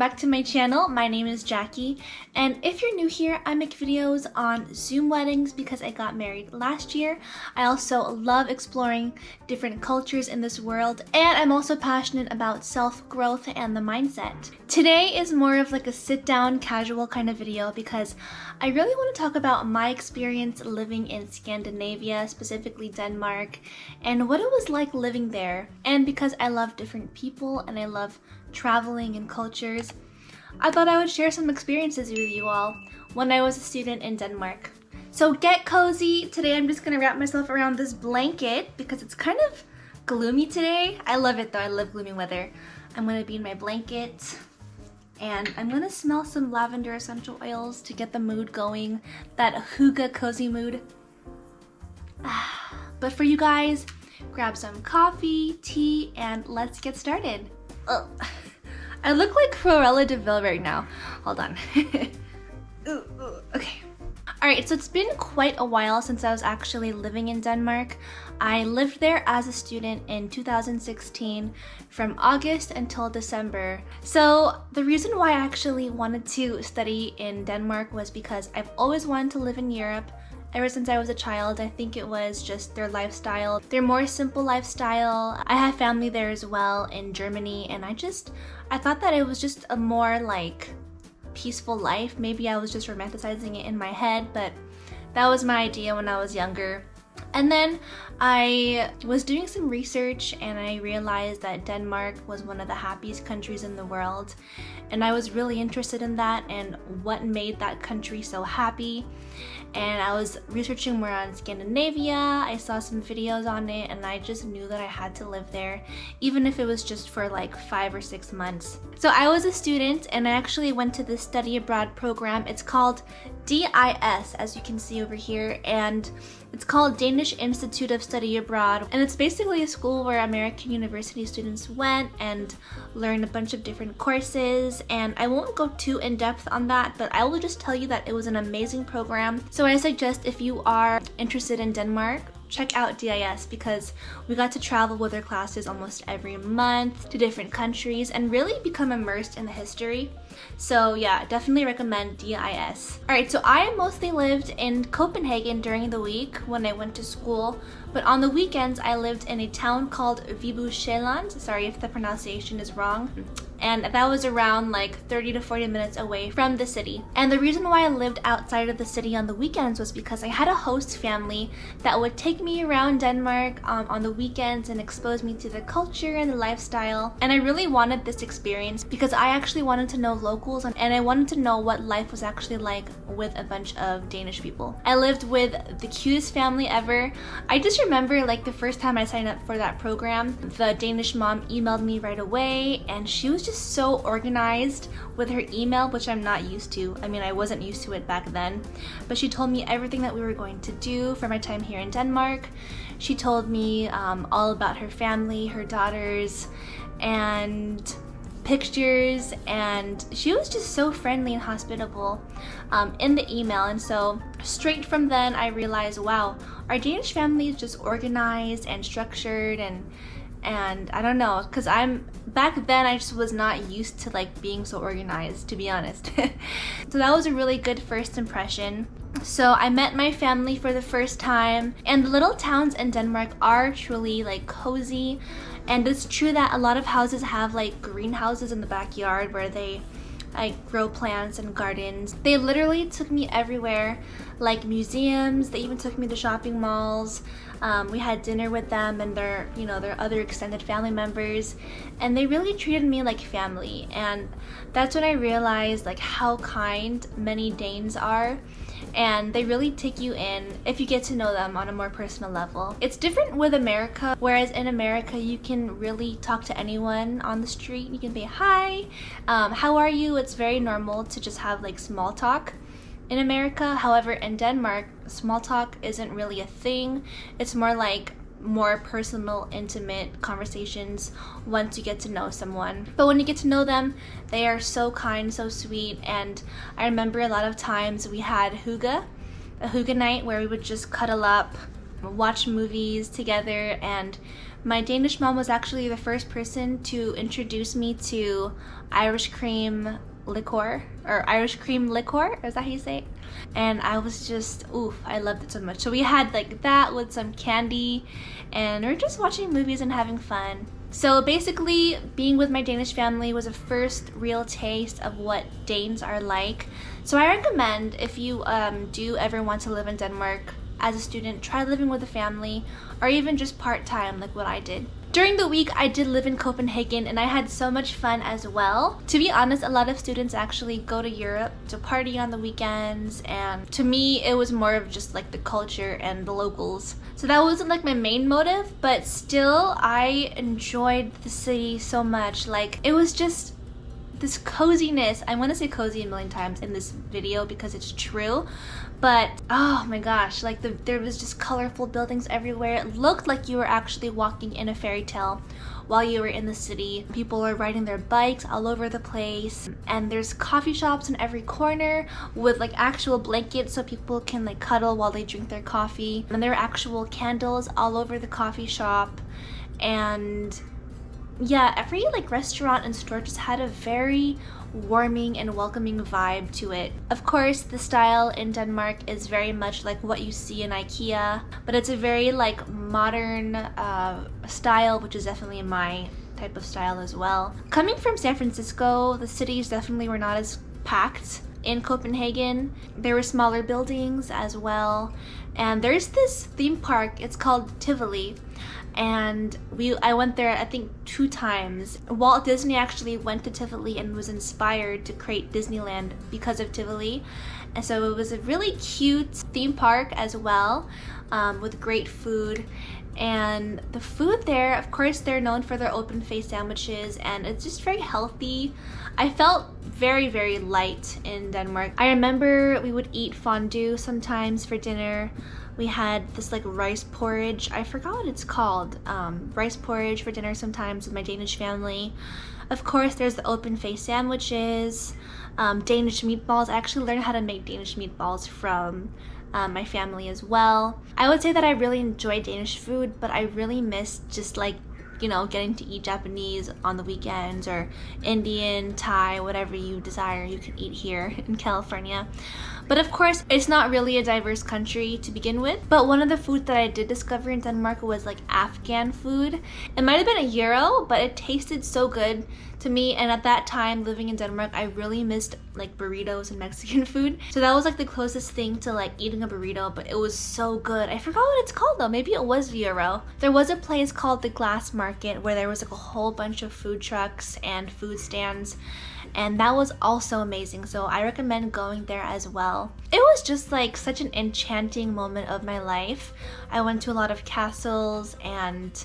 back to my channel. My name is Jackie, and if you're new here, I make videos on Zoom weddings because I got married last year. I also love exploring different cultures in this world, and I'm also passionate about self-growth and the mindset. Today is more of like a sit-down, casual kind of video because I really want to talk about my experience living in Scandinavia, specifically Denmark, and what it was like living there. And because I love different people and I love traveling and cultures, I thought I would share some experiences with you all when I was a student in Denmark. So get cozy. Today I'm just gonna wrap myself around this blanket because it's kind of gloomy today. I love it though, I love gloomy weather. I'm gonna be in my blanket and I'm gonna smell some lavender essential oils to get the mood going, that hygge cozy mood. But for you guys, grab some coffee, tea, and let's get started. Oh, I look like Cruella de Vil right now. Hold on. Okay. Alright, so it's been quite a while since I was actually living in Denmark. I lived there as a student in 2016 from August until December. So the reason why I actually wanted to study in Denmark was because I've always wanted to live in Europe. Ever since I was a child, I think it was just their lifestyle, their more simple lifestyle. I have family there as well in Germany, and I thought that it was just a more like peaceful life. Maybe I was just romanticizing it in my head, but that was my idea when I was younger. And then I was doing some research and I realized that Denmark was one of the happiest countries in the world. And I was really interested in that and what made that country so happy. And I was researching more on Scandinavia. I saw some videos on it and I just knew that I had to live there, even if it was just for like 5 or 6 months. So I was a student and I actually went to this study abroad program. It's called DIS, as you can see over here, and it's called Danish Institute of Study Abroad. And it's basically a school where American university students went and learned a bunch of different courses. And I won't go too in depth on that, but I will just tell you that it was an amazing program. So I suggest if you are interested in Denmark, check out DIS because we got to travel with our classes almost every month to different countries and really become immersed in the history. So yeah, definitely recommend DIS. Alright, so I mostly lived in Copenhagen during the week when I went to school, but on the weekends I lived in a town called Viby Sjælland. Sorry if the pronunciation is wrong. And that was around like 30 to 40 minutes away from the city. And the reason why I lived outside of the city on the weekends was because I had a host family that would take me around Denmark on the weekends and expose me to the culture and the lifestyle. And I really wanted this experience because I actually wanted to know locals and I wanted to know what life was actually like with a bunch of Danish people. I lived with the cutest family ever. I just remember like the first time I signed up for that program, the Danish mom emailed me right away and she was just so organized with her email, which I'm not used to. I mean, I wasn't used to it back then, but she told me everything that we were going to do for my time here in Denmark. She told me all about her family, her daughters, and pictures, and she was just so friendly and hospitable in the email. And so straight from then I realized, wow, our Danish family is just organized and structured, and I don't know, because back then I just was not used to like being so organized, to be honest. So that was a really good first impression. So I met my family for the first time, and the little towns in Denmark are truly like cozy. And it's true that a lot of houses have like greenhouses in the backyard where they like grow plants and gardens. They literally took me everywhere, like museums. They even took me to shopping malls. We had dinner with them and their other extended family members, and they really treated me like family. And that's when I realized like how kind many Danes are, and they really take you in if you get to know them on a more personal level. It's different with America, whereas in America you can really talk to anyone on the street. You can be hi, how are you? It's very normal to just have like small talk in America. However, in Denmark, small talk isn't really a thing. It's more like more personal, intimate conversations once you get to know someone. But when you get to know them, they are so kind, so sweet. And I remember a lot of times we had a hygge night where we would just cuddle up, watch movies together, and My Danish mom was actually the first person to introduce me to Irish cream liqueur, or Irish cream liqueur, is that how you say it? And I was just, oof, I loved it so much. So we had like that with some candy, and we were just watching movies and having fun. So basically, being with my Danish family was a first real taste of what Danes are like. So I recommend, if you do ever want to live in Denmark as a student, try living with a family, or even just part-time like what I did. During the week, I did live in Copenhagen, and I had so much fun as well. To be honest, a lot of students actually go to Europe to party on the weekends, and to me, it was more of just like the culture and the locals. So that wasn't like my main motive, but still, I enjoyed the city so much. Like, it was just this coziness. I want to say cozy a million times in this video because it's true, but oh my gosh, like there was just colorful buildings everywhere. It looked like you were actually walking in a fairy tale while you were in the city. People are riding their bikes all over the place, and there's coffee shops in every corner with like actual blankets so people can like cuddle while they drink their coffee, and there are actual candles all over the coffee shop. And yeah, every like restaurant and store just had a very warming and welcoming vibe to it. Of course, the style in Denmark is very much like what you see in IKEA, but it's a very like modern style, which is definitely my type of style as well. Coming from San Francisco, the cities definitely were not as packed. In Copenhagen, there were smaller buildings as well, and there's this theme park, it's called Tivoli, and I went there I think 2 times. Walt Disney actually went to Tivoli and was inspired to create Disneyland because of Tivoli, and so it was a really cute theme park as well, with great food. And the food there, of course, they're known for their open-faced sandwiches, and it's just very healthy. I felt very, very light in Denmark. I remember we would eat fondue sometimes for dinner. We had this like rice porridge. I forgot what it's called. Rice porridge for dinner sometimes with my Danish family. Of course, there's the open-faced sandwiches, Danish meatballs. I actually learned how to make Danish meatballs from my family as well. I would say that I really enjoy Danish food, but I really miss just like, you know, getting to eat Japanese on the weekends, or Indian, Thai, whatever you desire, you can eat here in California. But of course, it's not really a diverse country to begin with. But one of the foods that I did discover in Denmark was like Afghan food. It might have been a gyro, but it tasted so good to me. And at that time, living in Denmark, I really missed like burritos and Mexican food. So that was like the closest thing to like eating a burrito, but it was so good. I forgot what it's called though. Maybe it was gyro. There was a place called the Glass Market where there was like a whole bunch of food trucks and food stands, and that was also amazing. So I recommend going there as well. It was just like such an enchanting moment of my life. I went to a lot of castles and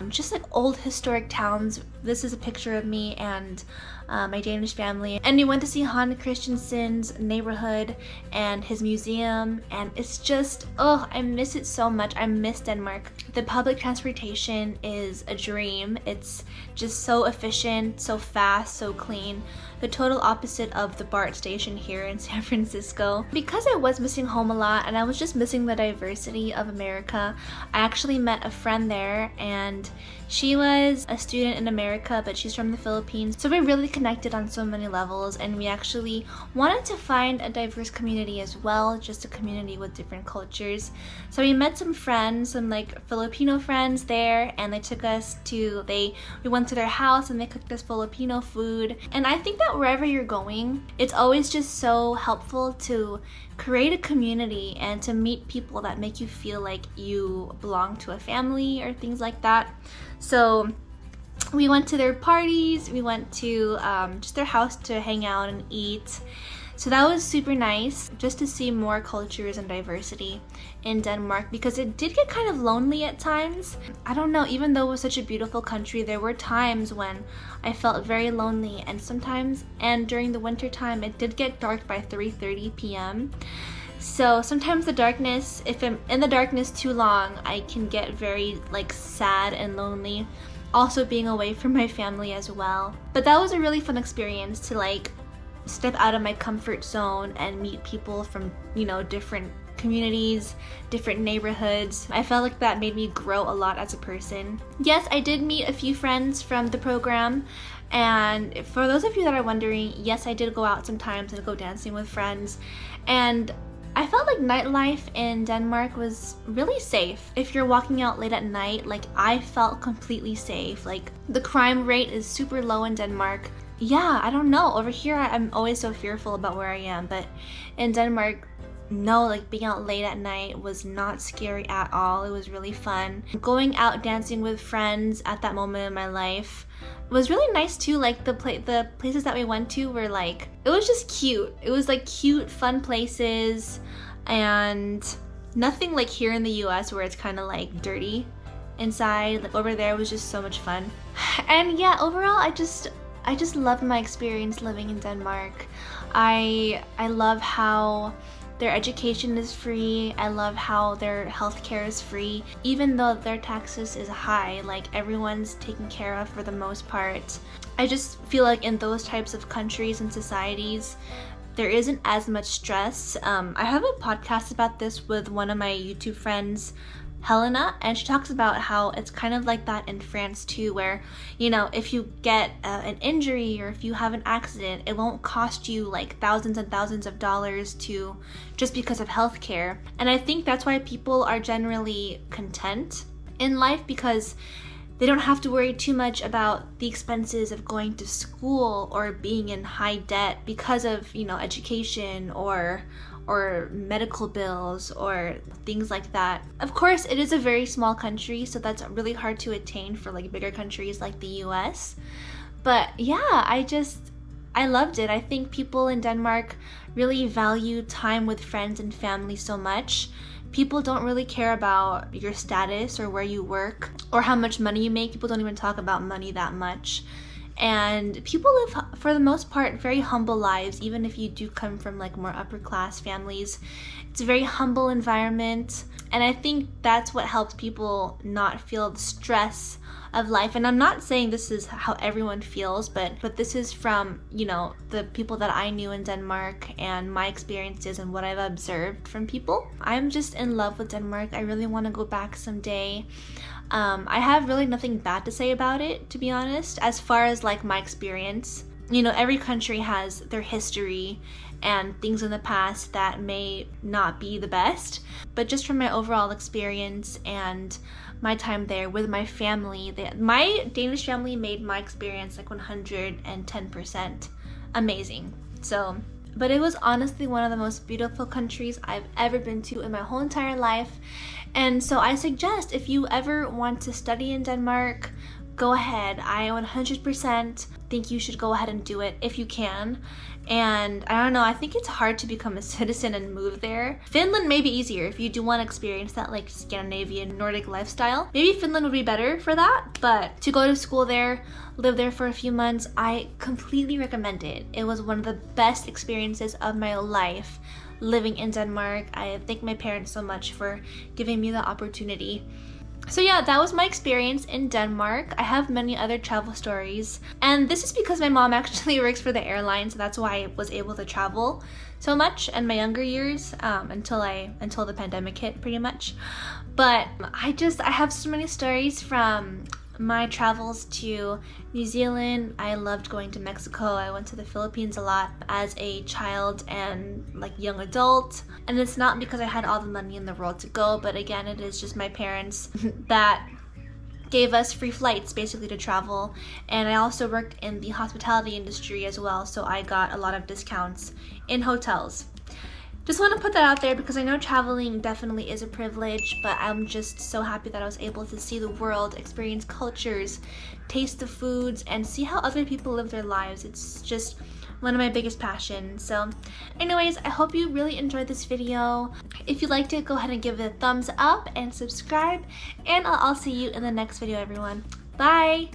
just like old historic towns. This is a picture of me and my Danish family, and we went to see Hans Christiansen's neighborhood and his museum, and it's just, oh, I miss it so much. I miss Denmark. The public transportation is a dream. It's just so efficient, so fast, so clean. The total opposite of the BART station here in San Francisco. Because I was missing home a lot and I was just missing the diversity of America, I actually met a friend there, and she was a student in America, but she's from the Philippines. So we really connected on so many levels, and we actually wanted to find a diverse community as well, just a community with different cultures. So we met some friends, some like Filipino friends there, and they took us to, we went to their house and they cooked us Filipino food. And I think that wherever you're going, it's always just so helpful to create a community and to meet people that make you feel like you belong to a family or things like that. So we went to their parties, we went to just their house to hang out and eat. So that was super nice, just to see more cultures and diversity in Denmark, because it did get kind of lonely at times. I don't know, even though it was such a beautiful country, there were times when I felt very lonely, and sometimes, and during the winter time, it did get dark by 3:30 p.m. So sometimes the darkness, if I'm in the darkness too long, I can get very like sad and lonely. Also being away from my family as well. But that was a really fun experience to like step out of my comfort zone and meet people from, you know, different communities, different neighborhoods. I felt like that made me grow a lot as a person. Yes, I did meet a few friends from the program, and for those of you that are wondering, yes, I did go out sometimes and go dancing with friends, and I felt like nightlife in Denmark was really safe. If you're walking out late at night, like I felt completely safe. Like the crime rate is super low in Denmark. Yeah, I don't know. Over here, I'm always so fearful about where I am, but in Denmark, no, like being out late at night was not scary at all. It was really fun. Going out dancing with friends at that moment in my life was really nice too. Like the places that we went to were like, it was just cute. It was like cute, fun places, and nothing like here in the US where it's kind of like dirty inside. Like over there was just so much fun. And yeah, overall, I just loved my experience living in Denmark. I love how their education is free. I love how their healthcare is free. Even though their taxes is high, like everyone's taken care of for the most part. I just feel like in those types of countries and societies, there isn't as much stress. I have a podcast about this with one of my YouTube friends, Helena, and she talks about how it's kind of like that in France too, where, you know, if you get an injury or if you have an accident, it won't cost you like thousands and thousands of dollars to just because of healthcare. And I think that's why people are generally content in life, because they don't have to worry too much about the expenses of going to school or being in high debt because of, you know, education or medical bills or things like that. Of course, it is a very small country, so that's really hard to attain for like bigger countries like the US. But yeah, I loved it. I think people in Denmark really value time with friends and family so much. People don't really care about your status or where you work or how much money you make. People don't even talk about money that much. And people live, for the most part, very humble lives, even if you do come from like more upper class families. It's a very humble environment, and I think that's what helps people not feel the stress of life. And I'm not saying this is how everyone feels, but this is from, you know, the people that I knew in Denmark and my experiences and what I've observed from people. I'm just in love with Denmark. I really want to go back someday. I have really nothing bad to say about it, to be honest, as far as like my experience. You know, every country has their history and things in the past that may not be the best, but just from my overall experience and my time there with my family, my Danish family made my experience like 110% amazing. So, but it was honestly one of the most beautiful countries I've ever been to in my whole entire life. And so I suggest, if you ever want to study in Denmark, go ahead. I 100% think you should go ahead and do it if you can. And I don't know, I think it's hard to become a citizen and move there. Finland may be easier if you do want to experience that like Scandinavian Nordic lifestyle. Maybe Finland would be better for that, but to go to school there, live there for a few months, I completely recommend it. It was one of the best experiences of my life living in Denmark. I thank my parents so much for giving me the opportunity. So yeah, that was my experience in Denmark. I have many other travel stories, and this is because my mom actually works for the airline, so that's why I was able to travel so much in my younger years, until the pandemic hit, pretty much. But I have so many stories from my travels to New Zealand. I loved going to Mexico. I went to the Philippines a lot as a child and like young adult. And it's not because I had all the money in the world to go, but again, it is just my parents that gave us free flights basically to travel. And I also worked in the hospitality industry as well, so I got a lot of discounts in hotels. Just want to put that out there because I know traveling definitely is a privilege, but I'm just so happy that I was able to see the world, experience cultures, taste the foods, and see how other people live their lives. It's just one of my biggest passions. So anyways, I hope you really enjoyed this video. If you liked it, go ahead and give it a thumbs up and subscribe, and I'll see you in the next video, everyone. Bye!